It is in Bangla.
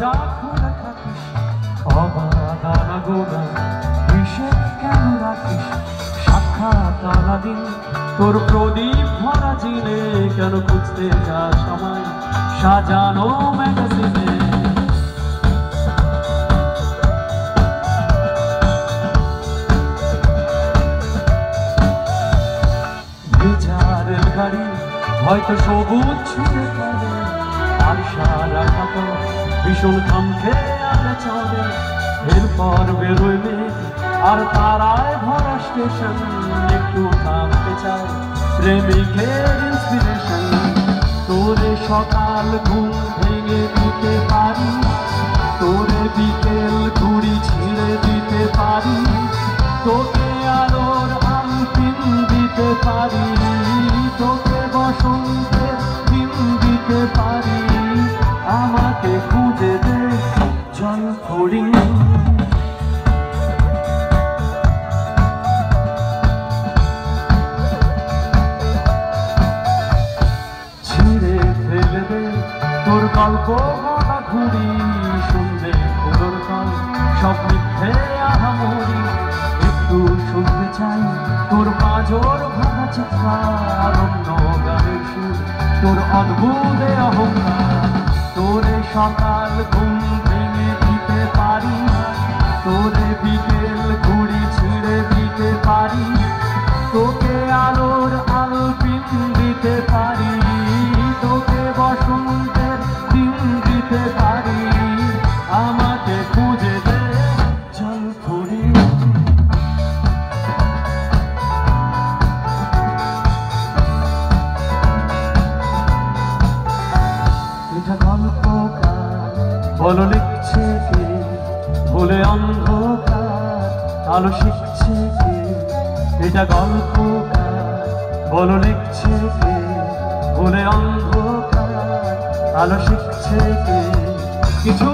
দরজা খুলে থাকিস, অবাধ আনাগোনা হিসেব কেন রাখিস? সাক্ষাৎ আলাদিন তোর প্রদীপ ভরা জিনে কেন খুঁজতে যাস আমায় সাজানো ম্যাগাজিনে? গাড়ি হয়তো সবুজ ছুঁয়ে পড়ে, আর সারা খাতো ভীষণ থামখে আগে চলে। এরপর বেরোয় মেঘ আর তারায় ভরা স্টেশন, একটু থামতে চায় প্রেমিকের ইন্সপিরেশন। তোরে সকাল ঘুম ভেঙে দিতে পারি, তোরে বিকেল ঘুড়ি ছিঁড়ে দিতে পারি, তোকে আলোর আলপিন দিতে পারি, তোকে বসন্তের দিন দিতে পারি। আমাকে খুঁজে দে জল ফড়িং, ছিঁড়ে ফেলে দে তোর গল্প বলা ঘুড়ি, শুনবে ঘুরোর কল সব মিথ্যে আহামরি। একটু শুনতে চাই তোর পাঁজর ভাঙা চিৎকার, অন্য গানের সুর তোর অদ্ভুত অহংকার। তোরে সকাল ঘুম ভেঙে দিতে পারি, তোরে বিকেল ঘুড়ি ছিঁড়ে দিতে পারি, তোকে আলোর আলপিন দিতে পারি, তোকে বসন্তের দিন দিতে পারি। আমাকে খুঁজে দে জল ফুরি। এটা গল্পকার বলো লিখছে কে, ভুলে অন্ধকার আলো শিখছে কে? এটা গল্পকার বলো লিখছে কে, ভুলে অন্ধকার আলো শিখছে কে? কিছু